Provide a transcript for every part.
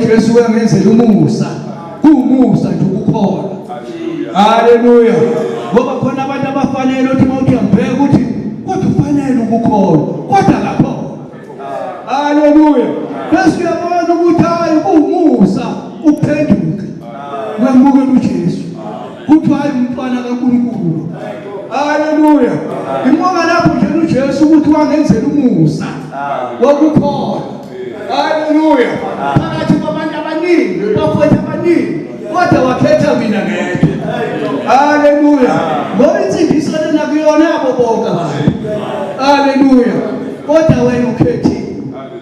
uJesu wangenzela umusa kuumusa nje ukukholwa haleluya ngoba khona abantu abafanele uthi mawuthi ambheka ukuthi kodwa ufanele ukukholwa kodwa lapho haleluya bese uyabona ukuthi hayi kuumusa uphenduke wemukela uJesu kuthi hayi umntwana kaNkulunkulu haleluya imonga lapho nje uJesu ukuthi wangenzela umusa wokukholwa haleluya phakathi kwabantu abaningi bafowethu abaningi kodwa wakhetha mina ngedwa haleluya ngoba insindiso lena kuyona yabo bonke abantu haleluya kodwa wena ukhethile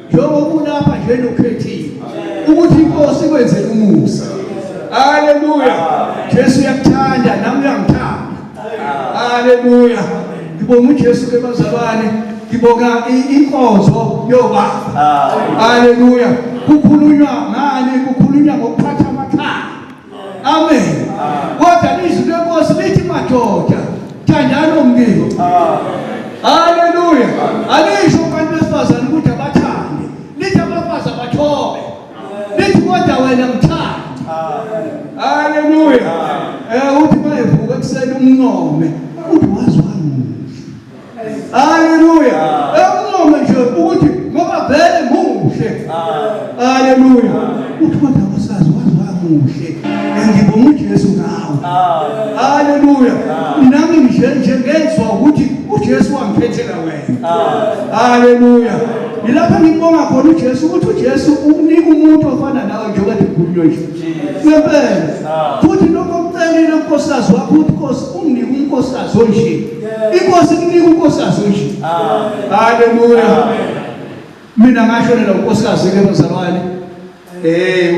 njengoba ulapha nje ukhethile ukuthi inkosi ikwenzele umusa haleluya Jesu uyakuthanda nami uyangithanda haleluya ngibonga uJesu ke bazalwane ngibonga Inkonzo Yobaba haleluya kukhulunywa ngani kukhulunywa ngokuphatha amakhaya amen kodwa izwi lenkosi lithi madoda thandana umlilo haleluya alisho abantu besifazane ukuthi abathande lithi abafazi abathobe lithi kodwa wena mthanda haleluya uthi mayevuka ekuseni umncome uthi wazwani haleluya umncome nje ukuthi ngoba vele muhle haleluya uthi kodwa abasazi wazwamuhle ngibonga uJesu ngawo haleluya nami nje ngezwe ukuthi uJesu wangiphethela wena haleluya ilapha ngibonga khona uJesu ukuthi uJesu unika umuntu ofana nawe nje okade kukhulunywa nje ngempela futhi lokho kucelile unkosikazi wakho ukuthi Nkosi unginike unkosikazi onje inkosi inika unkosikazi onje haleluya mina ngashonela unkosikazi ke bazalwane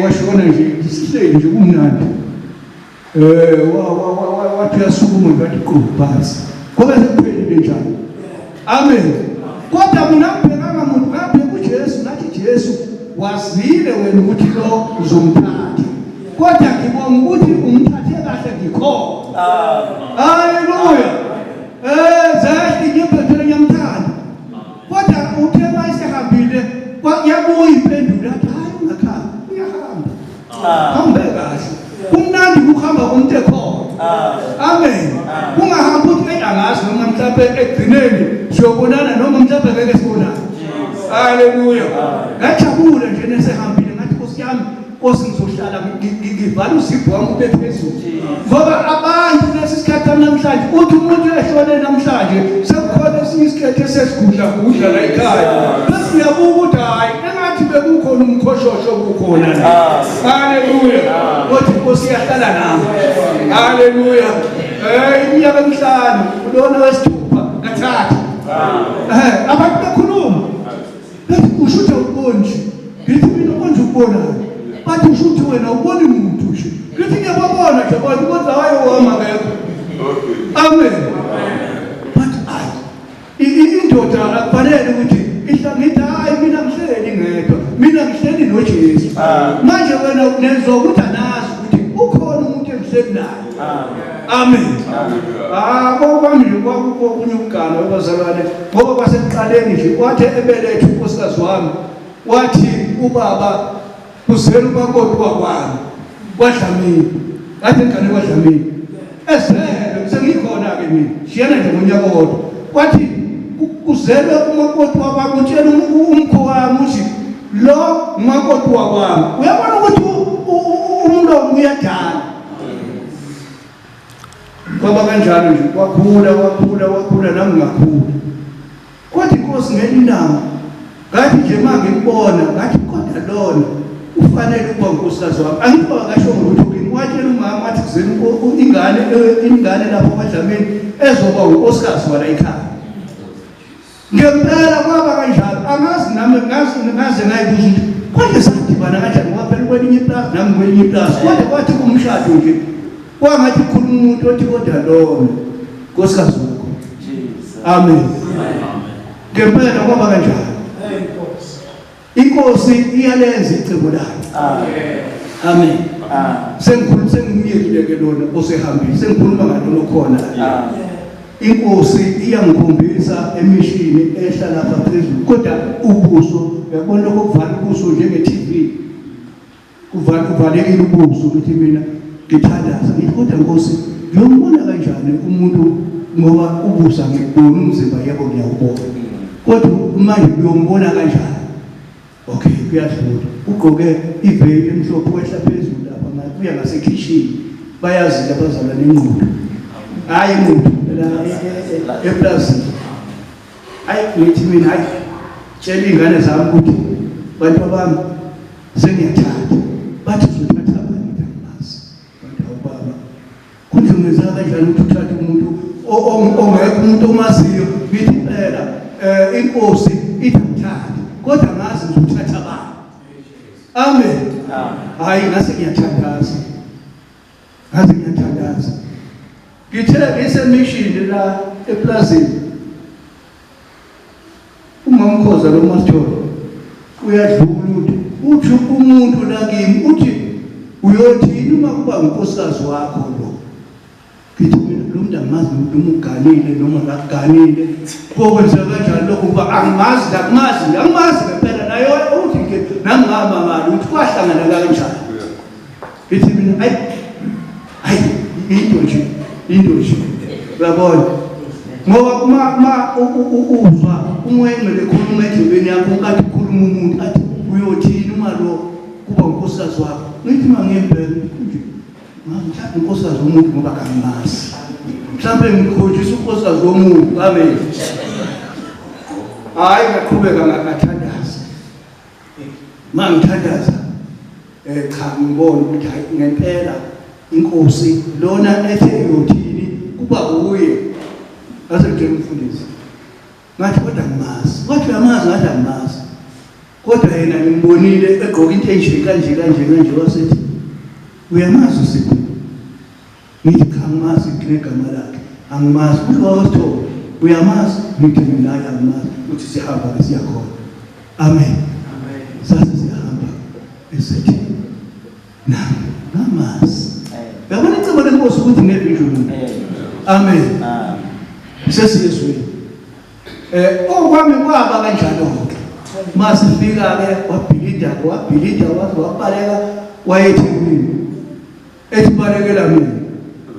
washona nje isihleli nje kumnandi wathi yasukuma ngathi qhubhazi ngoba sekuphelile njalo amen kodwa mina ngibhekanga muntu ngabheka uJesu nathi Jesu wazile wena ukuthi lo uzomthatha kodwa ngibonga ukuthi umthathe kahle ngikho haleluya zathi ngiyempethele ngiyamthanda kodwa uthe mayisehambile yabuya iphendula hayi ungakhamba uyahamba hambe kahle kumnandi ukuhamba komuntu ekhona amen kungahambi ukuthi angazi noma mhlawumbe egcineni siyobonana noma mhlawumbe ngeke sibonane haleluya ngajabula nje nesehambile ngathi Nkosi yami Nkosi ngizohlala ngivala usipho wami ube phezulu ngoba abantu lesikhathi namhlanje uthi umuntu eshone namhlanje sekukhona esinye isikhathi esesigudla kudla la ekhaya bese uyabuka ukuthi hayi engathi bekukhona umkhoshosho kukhona haleluya uthi Nkosi yahlala nami haleluya iminyaka emihlanu ulona wesithupha nathathu abantu bekhuluma ushuthe ubonje ngithi mina konje ukubonayo bathi ushuthi wena ubona umuntu nje ngithi ngiyabona nje kodwa hayi wama ngekho amen bathi hayi indoda akufanele ukuthi ngithi hayi mina ngihleli ngedwa mina ngihleli noJesu manje wena unezwa ukuthi anazi ukuthi ukhona umuntu engihleli naye amen kwami kwakunye ukugana abazalwane ngoba kwasekuqaleni nje wathi ebelethe unkosikazi wami wathi ubaba kuzela umakoti wakwami kwaDlamini athi ingane kwaDlamini ezele sengikhona ke mina shiyana nje ngonyaka wodwa kwathi kuzela umakoti wakwami utshela umkho wami uthi lo umakoti wakwami uyabona ukuthi umlomo uyadala kwaba kanjalo nje wakhula nami ngakhula kodwa inkosi ngelindawo ngathi nje manje ngibona ngathi kodwa lona ufanele ukuba unkosikazi wami angiba kasho ukuthi ngwatshela umama wathi kuzeni ingane lapho kwaDlamini ezoba unkosikazi wala ekhaya ngempela kwaba kanjalo angazi nami ngaze ngayibuza ukuthi kodwa sadibana kanjani ngoba phela kwelinye iplaza nami kwelinye iplaza kodwa kwathi kumshado nje kwangathi khuluma umuntu othi kodwa lona nkosikazi wakho Jesus amen ngempela kwaba kanjalo inkosi iyalenza icebo layo amen sengimyekile ke lona osehambile sengikhuluma ngalona khona inkosi iyangikhombisa emishini ehla lapha phezulu kodwa ubuso uyabona lokho kuvala ubuso njenge TV uvalekile ubuso ukuthi mina ngithandaza ngithi kodwa Nkosi ngiyombona kanjani umuntu ngoba ubusa ngibona umzimba yebo ngiyawubona kodwa manje uyombona kanjani okay kuyadlula ugqoke iveli emhlophe wehla phezulu lapha manje uya ngasekitchen bayazi abazalwa nenqubo hayi umuntu la eplazini hayi ngithi mina hayi tshela ingane zami ukuthi bantu bami sengiyathatha bathi uzothatha abantu ngamazi bantu awubaba kudlungeza kanjani ukuthi uthathe umuntu ongekho umuntu omaziyo ngithi phela inkosi ithatha kodwa ngazi uzothatha abantu amen hayi ngase ngiyathandaza ngithe ngisemission la eplazini umama Khoza lo masitholo uyadlula uthi umuntu la kimi uthi uyothini uma kuba unkosikazi wakho lo ngithi mina lo muntu angimazi noma uganile noma akaganile kokwenza kanjani lokho kuba angimazi ngempela nayo uthi ke nami ngamangala uthi kwahlangana kanjani ngithi mina hayi into nje uyabona ngoba ma uzwa umoya engcwele ekhuluma edlebeni yakho unkathi ukhuluma umuntu athi uyothini uma lo kuba unkosikazi wakho ngithi mangempela nje mhlawumbe unkosikazi womuntu ngoba kangimazi mhlawumbe ngikhonjisa unkosikazi womuntu amen hayi ngaqhubeka ngathandaza mangithandaza cha ngibona ukuthi hayi ngempela inkosi lona ethe uyothini kuba uye ase ngithe umfundisi ngathi kodwa ngimazi wathi uyamazi ngathi angimazi kodwa yena ngimbonile egqoka into enje kanje wasethi uyamazi uSipho ngithi cha ngimazi ngegama lakhe angimazi kulo wasithola uyamazi ngithi mina angimazi uthi sihamba siyakhona amen sase siyahamba esethi namazi yabona icebo lenkosi ukuthi ngevision amen sesiyezweni okwami kwaba kanjalo ke masifika ke wabhilida wabaleka wayethekwini ethibalekela mina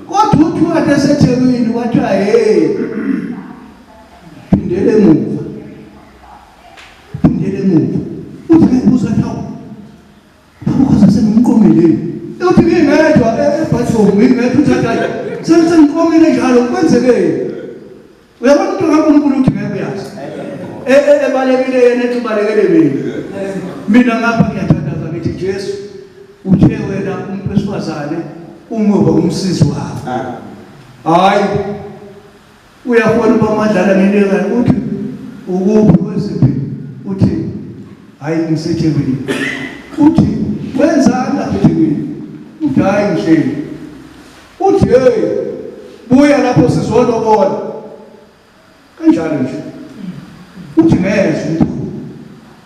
kodwa uthi wathi esethekwini wathi hey phindele emuva uthi ngibuza thawu Khoza sengimqomeleni uthi ngingedwa ebathongo ngingedwa uthatha sengimqomele njalo kwenzeke uyabona ukuthi ngakunkulu uthi ngeke yazi ebalekile yena ethi balekele mina ngapha ngiyathandaza ngithi Jesu uthe wena umuntu wesifazane ungoba umsizi wakho hayi uyafona bamadlala ngeneka uthi ukuphi kwesiphi uthi hayi ngisethekweni uthi wenzani lapha ethekwini uthi hayi ngihleli uthi hey buya lapho sizolobona kanjalo nje uthi ngezwe umuntu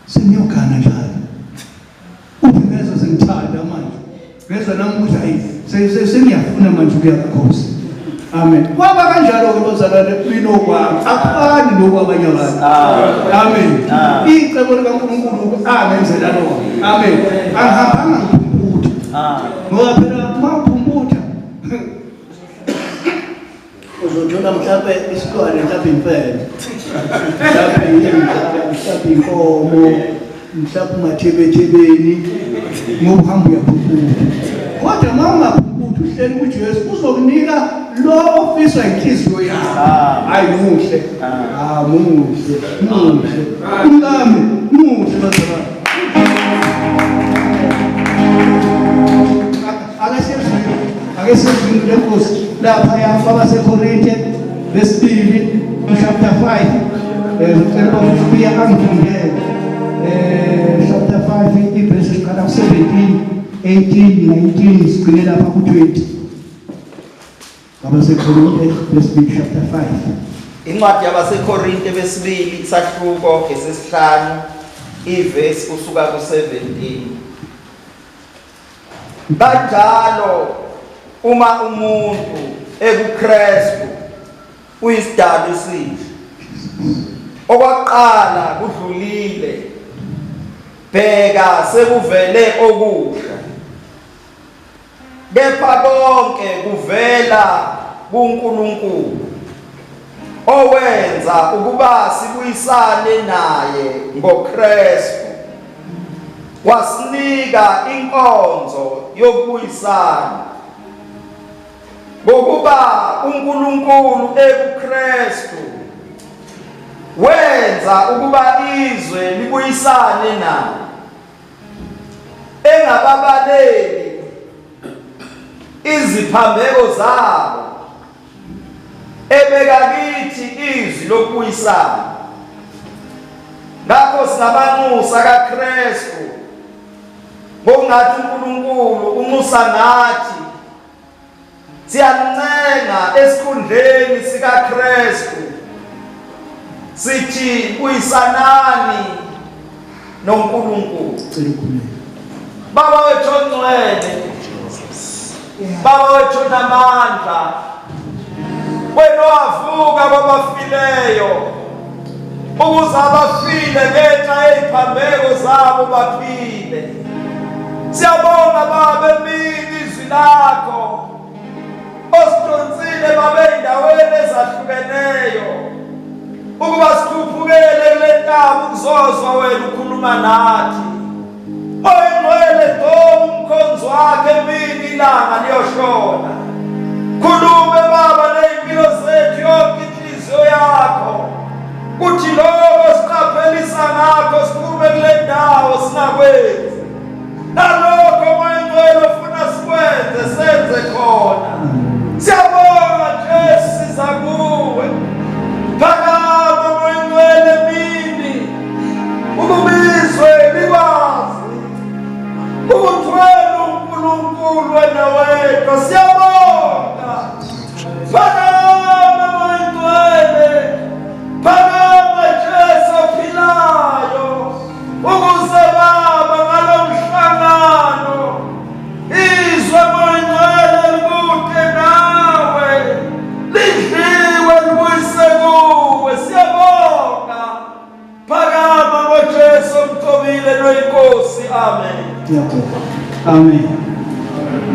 sengiyogana njalo uthi ngezwe sengithanda manje ngezwe nami ukuthi hayi sengiyafuna manje ukuya kuKhoza amen kwaba kanjalo ke bazalwane kwinokwami akufani nokwabanye abantu amen icebo likaNkulunkulu angenzela lokho amen angihambanga ngiphumputha ngoba phela mawuphumputha uzothola mhlawumbe isikole mhlawumbe impela mhlawumbe inkomo mhlawumbe umathebethebeni ngoba uhamba uyaphumputha kodwa uma ungaphumputhi uhleli kuJesu uzokunika lo ofisa inhliziyo yakho hayi muhle muhle umkami muhle bazalwane akasezwini lenkosi lapha yafa abaseKorinte lesibili chapter 5 ngicela ukuya angifundele chapter 5 iverse iqala ku17 18 19 sigcine lapha ku20 abaseKorinte lesibili chapter 5 incwadi yabaseKorinte besibili isahluko esesihlanu iverse kusuka ku17 kanjalo uma umuntu ekuKristu uyisidalwa esisha okwaqala kudlulile bheka sekuvele okusha kepha konke kuvela kuNkulunkulu owenza ukuba sibuyisane naye ngoKristu, wasinika inkonzo yokubuyisana ngokuba uNkulunkulu ekuKristu wenza ukuba izwe libuyisane naye, engababaleli iziphambeko zabo, ebeka kithi izwi lokubuyisana. Ngakho singabanxusa kaKristu ngokungathi uNkulunkulu unxusa ngathi, siyancenga esikhundleni sikaKristu sithi buyisanani noNkulunkulu. Baba wethu ongcwele, Baba wethu namandla, wena wavuka kwabafileyo ukuze abafile ngenxa yeziphambeko zabo baphile. Siyabonga Baba emini izwi lakho osidonsile Baba endaweni ezahlukeneyo ukuba sikhuphukele kule ntaba ukuzozwa wena ukhuluma nathi. Oyingcwele Dom umkhonzo wakhe emini ilanga liyoshona. Khulume Baba ney'mpilo zethu yonke inhliziyo yakho, kuthi lokho siqaphelisa ngakho siphume kule ndawo singakwenzi, nalokho oyingcwele ofuna sikwenze senze khona. Siyabonga nje siza kuwe. Phakama oyingcwele emini ukubizwe likwazi ukuthi wena uNkulunkulu wena wedwa. Siyabonga. Phakama oyingcwele, phakama Jesu ophilayo, ukuze Baba ngalo mhlangano izwe oyingcwele likude nawe, lidliwe libuyise kuwe. Siyabonga. Phakama ngoJesu omthobile noyinkosi. Amen. Amen.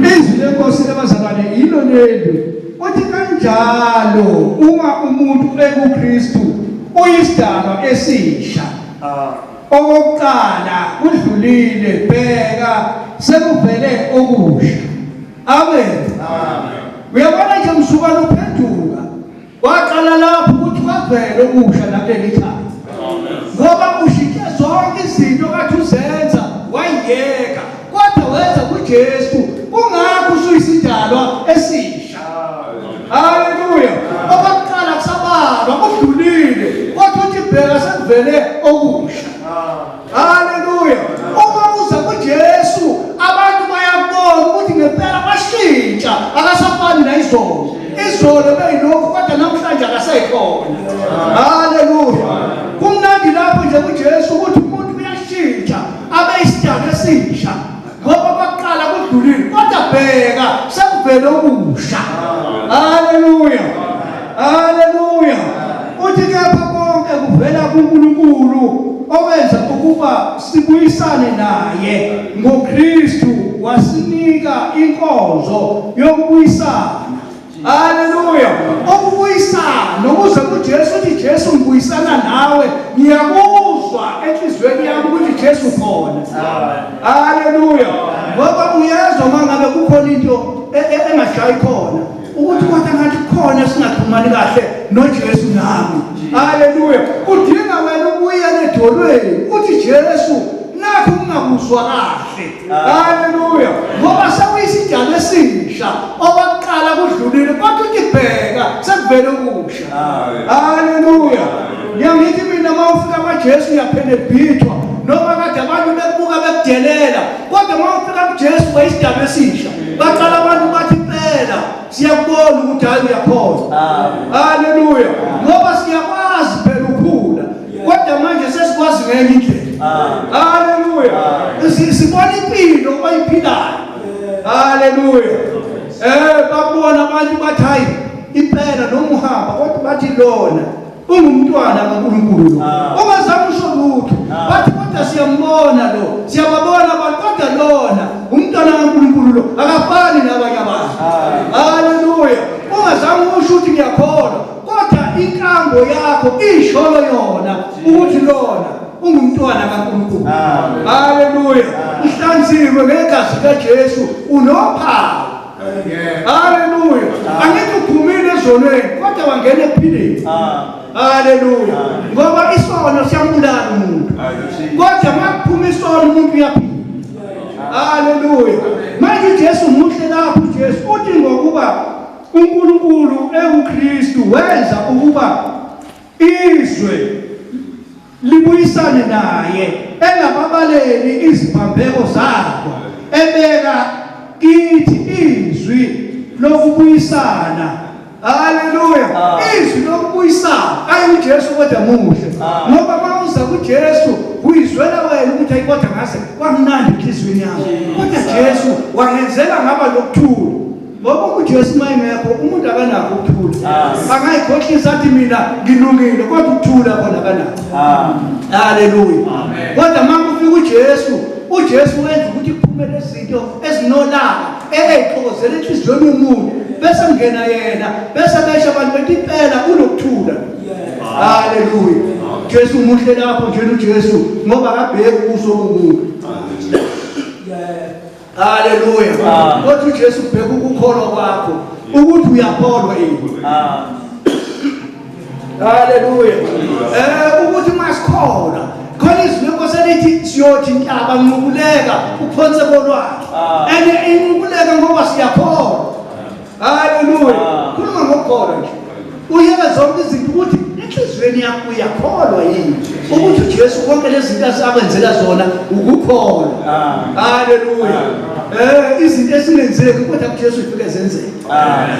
Izwi lenkosi lebazalwane yilo leli, uthi kanjalo uma umuntu ekuKristu uyisidalwa esisha. Okokuqala kudlulile, bheka sekuvele okusha. Amen. Uyabona nje msukwana uphenduka, waqala lapho ukuthi kwavele okusha nakuleli khaya. Ngoba ushintshe zonke izinto kade uzenza wayeka, kodwa wenza kuJesu, kungakho usuyisidalwa esisha. Haleluya. Okokuqala kusabalwa kudlulile, kodwa uthi bheka sekuvele okusha. Haleluya. Uma uza kuJesu abantu bayabona ukuthi ngempela bashintsha, akasafani nayizolo. Izolo beyilokhu kodwa namhlanje akasekhona. Haleluya. Kumnandi lapho nje kuJesu ukuthi umuntu uyashintsha abe isidalwa esisha, ngoba baqala kudlulile, kodwa bheka sekuvele okusha. Haleluya. Haleluya. Uthi kepha konke kuvela kuNkulunkulu owenza ukuba sibuyisane naye ngoKristu, wasinika inkonzo yokubuyisana. Haleluya. Ukubuyisana ukuze kuJesu uthi Jesu ngibuyisana nawe, ngiyakuzwa enhlizweni yami ukuthi Jesu khona. Haleluya. Ngoba uyezwa mangabe kukhona into engashayi khona, ukuthi kodwa ngathi khona singaxhumani kahle noJesu nami. Haleluya. Udinga wena ubuyele edolweni uthi Jesu nakho ungakuzwa kahle. Haleluya. Ngoba sekuyisidalwa esisha, okokuqala kudlulile, kodwa uthi bheka sekuvele okusha. Haleluya. Ngiyangithi mina mawufika kwaJesu uyaphela ebhithwa, noma kade abantu bekubuka bekudelela, kodwa mawufika kuJesu wayisidalwa esisha, baqala abantu bathi phela siyakubona ukuthi hayi uyaphoza. Haleluya. Ngoba siyakwazi phela ukukhula, kodwa manje sesikwazi ngenye indlela. Haleluya. Sibona impilo oyiphilayo. Haleluya. Babona abantu bathi hayi impela noma uhamba, kodwa bathi lona ungumntwana kaNkulunkulu. Ungazange usho lutho, bathi kodwa siyambona lo, siyababona abantu, kodwa lona umntwana kaNkulunkulu lo akafani nabanye wenziwe ngegazi kaJesu unophawu. Haleluya. Angeke uphumile ezonweni kodwa wangena ephileni. Haleluya. Ngoba isono siyambulala umuntu. Kodwa makuphuma isono umuntu uyaphila. Haleluya. Manje uJesu muhle lapho uJesu uthi ngokuba uNkulunkulu eUKristu wenza ukuba izwe libuyisane naye engababaleli iziphambeko zakho ebeka kithi izwi lokubuyisana. Haleluya. Izwi lokubuyisana ayi uJesu kodwa muhle ngoba mawuza kuJesu uyizwela wena ukuthi ayikodwa ngase kwamnandi enhlizweni yami kodwa Jesu wangenzela ngaba lokuthula ngoba uJesu mayengekho umuntu akanako ukuthula angayikhohlisa athi mina ngilungile kodwa ukuthula khona akanako. Haleluya. Kodwa makufika uJesu wenza ukuthi kuphumele izinto ezinolaka ezixokozela enhliziyweni yomuntu bese ngena yena bese besho abantu bethi impela kunokuthula. Haleluya. Jesu muhle lapho nje uJesu ngoba akabheki kuso umuntu. Haleluya. Kodwa uJesu ubheka ukukholwa kwakho ukuthi uyakholwa yini. Haleluya. Ukuthi masikholwa khona izwi lenkosi elithi siyothi inhlaba nqubuleka uphonse kolwakhe. Inqubuleka ngoba siyakholwa. Haleluya. Khuluma ngokukholwa nje. Uyeke zonke izinto ukuthi enhlizweni yakho uyakholwa yini ukuthi uJesu konke lezi zinto asakwenzela zona ukukholwa. Haleluya. Izinto esingenzeki kodwa uJesu ufike zenzeke.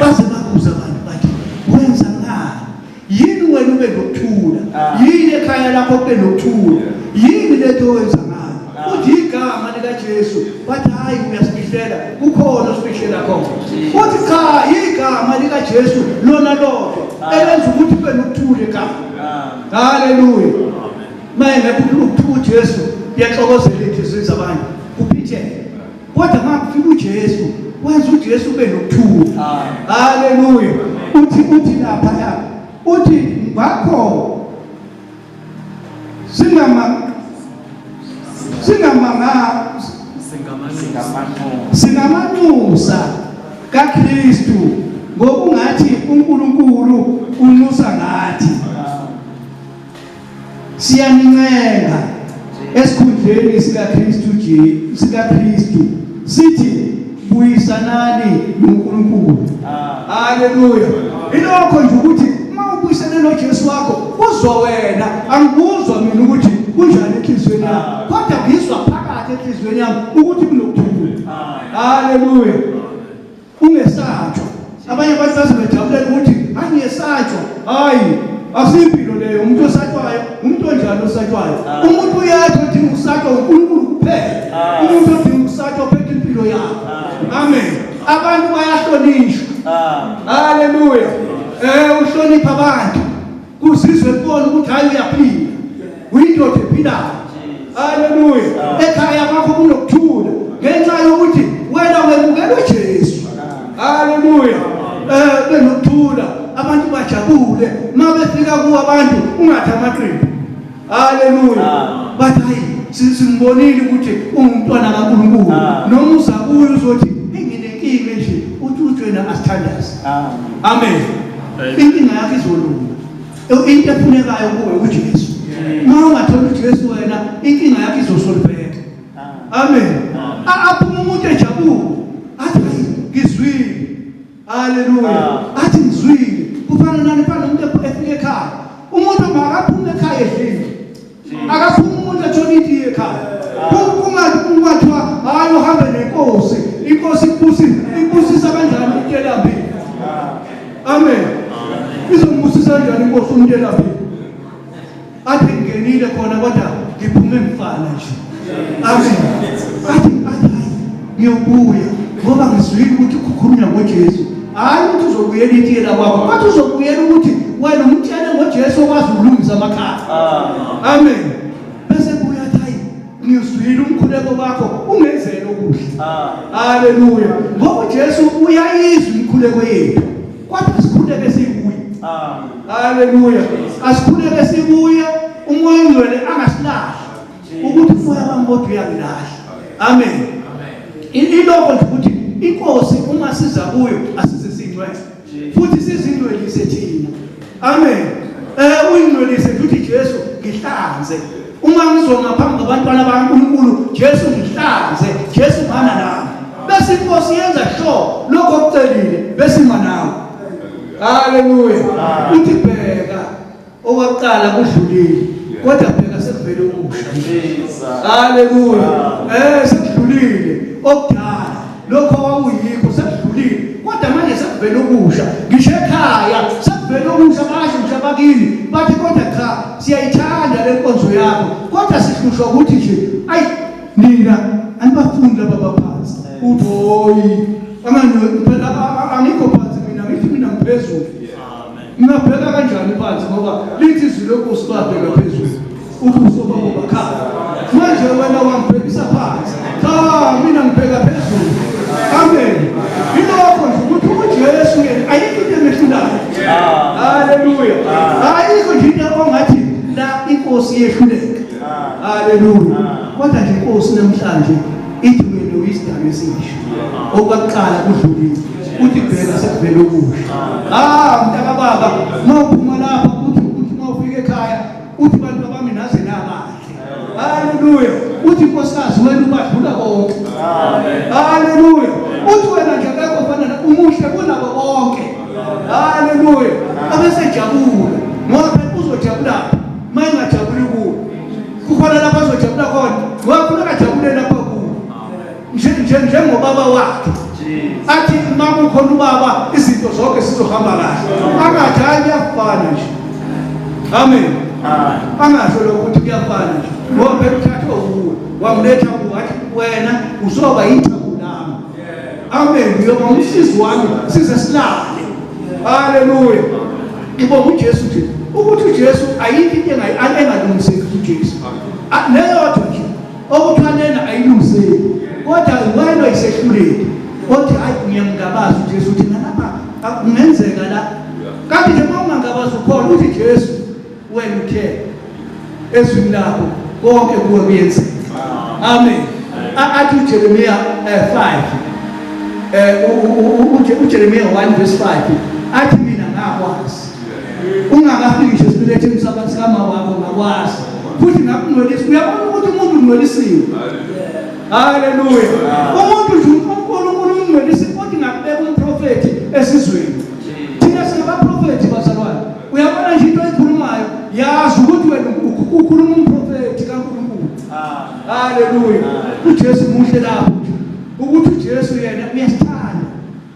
Baze babuza abantu bathi wenza ngani? Yini wena ube nokuthula? Yini ekhaya lakho kube nokuthula? Yini letho wenza ngani? Uthi igama likaJesu bathi hayi uyasifihlela kukhona osifihlela khona. Uthi cha igama likaJesu lona lodwa elenza ukuthi kube nokuthula ekhaya. Haleluya. Mayengekho ukuthula uJesu iyaxokozela inhliziyo zabantu kuphitheke. Kodwa makufika uJesu wenza uJesu ube nokuthula. Haleluya. Uthi lapha ya uthi ngakho singamanxusa kaKristu ngokungathi uNkulunkulu unxusa ngathi. Siyanincenga esikhundleni sikaKristu sithi buyisanani noNkulunkulu. Haleluya. Ilokho nje ukuthi mawubuyisane noJesu wakho uzwa wena angikuzwa mina ukuthi kunjani enhlizweni yami kodwa ngizwa phakathi enhlizweni yami ukuthi kunokuthula. Haleluya. Ungesatshwa. Abanye abantu basebejabulela ukuthi angiyesatshwa. Hayi asimpilo leyo umuntu osatshwayo umuntu onjani osatshwayo. Umuntu uyathi udinga ukusatshwa uNkulunkulu kuphela. Umuntu odinga ukusatshwa uphethe impilo yakhe. Amen. Abantu bayahlonishwa. Haleluya. Uhlonipha abantu kuzizwe kubona ukuthi hayi uyaphila uyindoda ephilayo. Haleluya. Ekhaya kwakho kunokuthula ngenxa yokuthi wena wemukela uJesu. Haleluya. Benokuthula abantu bajabule mabefika kuwo abantu ungathi amaqembu. Haleluya. Bathi hayi simbonile ukuthi ungumntwana kaNkulunkulu noma uzakuyo uzothi nginenkinga nje uthi wena asithandaze. Amen. Inkinga yakho izolunga. Into efunekayo kuwe uJesu. Uma ungathola uJesu wena inkinga yakho izosolveka. Amen. Aphuma umuntu ejabule athi ngizwile. Haleluya. Athi ngizwile. Kufana nani fana umuntu efika ekhaya. Umuntu makaphuma ekhaya edlile. Akaphuma umuntu atshonithi ekhaya. Kungathiwa hayi uhambe nenkosi. Inkosi ibusisa kanjani ukutshela mbi. Amen. Izomubusisa kanjani inkosi umtshela mbi. Athi ngenile khona kodwa ngiphume mfana nje. Amen. Athi ngiyobuya ngoba ngizwile ukuthi ukukhulunywa ngoJesu. Hayi ukuthi uzobuyela itiyela kwakho kodwa uzobuyela ukuthi wena umtshele ngoJesu okwazi ukulungisa amakhaya. Amen. Bese buya hayi ngizwile umkhuleko wakho ungenzele okuhle. Haleluya. Ngoba uJesu uyayizwa umkhuleko yethu kodwa sikhuleke sibuye. Haleluya. Asikhuleke sibuye umoya ongcwele angasilahli ukuthi umoya wami kodwa uyangilahla. Amen. Ilokho nje ukuthi inkosi uma siza kuyo asisizingcwele. Futhi sizingcwelise thina. Amen. Uyingcwelise futhi Jesu ngihlanze. Uma ngizonga phambi kwabantwana bakaNkulunkulu, Jesu ngihlanze, Jesu ngana nami. Bese inkosi yenza sure lokho okucelile bese ima nawe. Haleluya. Uthi bheka okwaqala kudlulile. Kodwa bheka sekuvele okusha. Haleluya. Sekudlulile okudala. Lokho kwakuyikho sekudlulile. Kodwa manje sekuvele okusha. Ngisho ekhaya sekuvele okusha basho nje abakini. Bathi kodwa cha siyayithanda le nkonzo yakho. Kodwa sihlushwa ukuthi nje ayi nina anibafundi laba baphansi. Uthi hoyi amanye phela angikho phansi mina ngithi mina ngiphezulu. Ngingabheka kanjani phansi ngoba lithi izwi lenkosi babheka phezulu. Ubuso babo bakhala. Manje wena wangibhekisa phansi. Cha mina ngibheka phezulu. Amen. Ilokho nje ukuthi uJesu yena ayikho into emehlulayo. Haleluya. Ayikho nje into ongathi la inkosi yehluleka. Haleluya. Kodwa nje inkosi namhlanje ithi wena wisdom esisho. Okwaqala kudlulile. Uthi bheka sekuvele okusha. Mntaka baba mawuphuma lapha uthi mawufika ekhaya uthi bantu bami naze nakahle. Haleluya. Uthi inkosikazi wena ubadlula konke. Haleluya. Uthi wena nje akekho ofana umuhle kunabo bonke. Haleluya. Abesejabula ngoba phela uzojabula mayingajabuli kuwe. Kukhona lapha azojabula khona. Ngoba akajabule lapha kuwe. Njengobaba wakhe. Athi mama ukhona ubaba izinto zonke sizohamba kahle. Angathi hayi kuyafana nje. Amen. Angasho lokho ukuthi kuyafana nje. Ngoba phela uthathe uwe wamletha wathi wena uzoba yithabu lami. Amen. Uyoba umsizi wami size silale. Haleluya. Ngibonga uJesu nje. Ukuthi uJesu ayikho into engalungiseki kuJesu. Leyodwa nje okuthanena ayilungiseki. Kodwa wena isehluleki. Kodwa hayi ngiyamngabaza uJesu uthi nalapha kungenzeka la. Kanti nje mawungangabaza ukhona uthi Jesu wena uthe ezwini lakho konke kuwe kuyenzeka. Amen. Athi uJeremiya 5 uJeremiya 1 verse 5 athi mina ngakwazi. Ungakafiki nje silethe umsabathi kama wakho ngakwazi. Futhi ngakungcwelisa uyabona ukuthi umuntu ungcwelisiwe. Haleluya. Umuntu nje uNkulunkulu ungcwelisa futhi ngakubeka umprofeti esizweni. Thina singabaprofeti bazalwane. Uyabona nje into ekhulumayo yazi ukuthi wena ukhuluma umprofeti kaNkulunkulu. Haleluya. uJesu muhle lapho ukuthi uJesu yena uyasithanda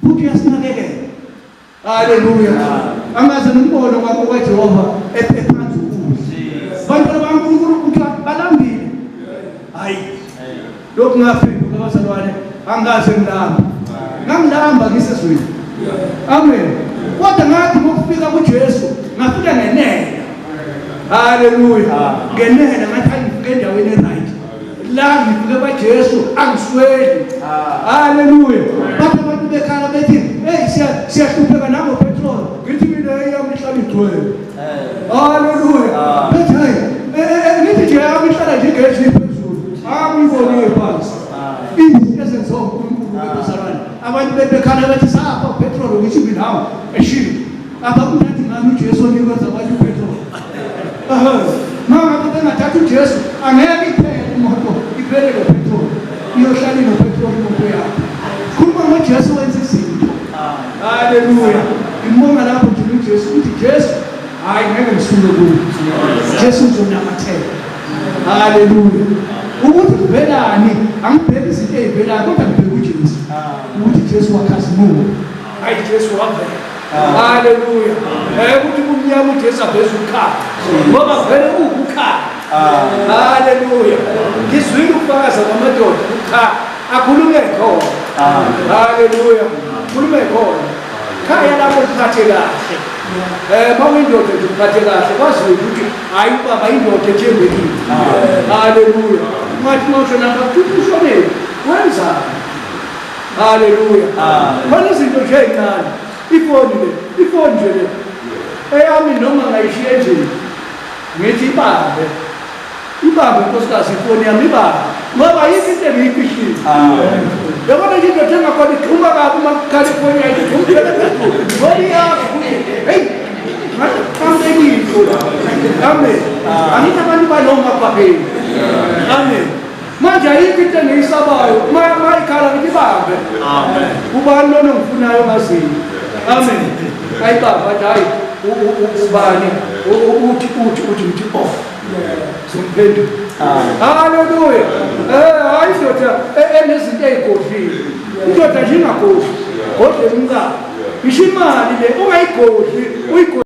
futhi uyasinakekela. Haleluya. Angaze nombono kwakho kwaJehova ephansi ukuze. Bantu baNkulunkulu ukuthi balambile. Hayi. Lokhu ngafika abazalwane angaze ngilamba. Ngangilamba ngiseswini. Amen. Kodwa ngathi ngokufika kuJesu ngafika ngenene. Haleluya. Ngenene ngathi angifike endaweni right. La ngifike kwaJesu angisweli. Haleluya. Abantu bekhala bethi hey siyahlupheka nabo petrol. Ngithi mina eyami ihlala igcwele. Haleluya. Bethi hey ngithi nje yami ihlala nje igesi phezulu. Angibonile phansi. Izinto ezenziwa uNkulunkulu bezalwane. Abantu bekhala bethi sapha petrol ngithi mina hawo eshilo. Abakunathi ngani uJesu onikeza abantu petrol. Mama bengathatha uJesu angeke iphele imoto iphele petrol. Iyohlala inopetrol imoto yakho. Khuluma ngoJesu wenza izinto. Haleluya. Ngibonga lapho nje uJesu uthi Jesu hayi ngeke ngisuke kuwe. Jesu uzonamathela. Haleluya. Ukuthi kuvelani angibheki izinto ezivelayo kodwa ngibheka uJesu. Ukuthi Jesu wakhazimula. Hayi Jesu wavela. Haleluya. Ukuthi kumnyama uJesu aveza ukukhala. Ngoba vele ukukhala. Haleluya. Ngizwile ukufakaza kwamadoda ukukhala. Akhulume khona. Haleluya. Khulume khona. Khaya lapho kuphathe kahle. Mawindoda nje kuphathe kahle kwazi ukuthi hayi baba indoda ethembekile. Haleluya. Mathi mawushona ngakushonele. Wenza. Haleluya. Khona izinto nje ezincane. Ifoni nje le. Eyami noma ngayishiye nje. Ngithi ibambe. Ibambe nkosikazi ifoni yami ibambe. ngoba yikho into engiyifihile. Yabona nje into ethenga khona iqhuma kabi uma California iqhumphela phezulu. Ngoyazi ukuthi hey ngakhamekile. Amen. Angithi abantu baloma phapheni. Amen. Manje ayikho into engiyisabayo mayikhala ngithi bambe. Amen. Ubani lona ngifunayo mazini. Amen. Hayi baba hayi ubani uthi off. Simphendula. Hallelujah. Hayi ndoda enezinto ezigodlile. Indoda nje ingakhohlwa. Kodwa umka. Ishimali le ungayigodli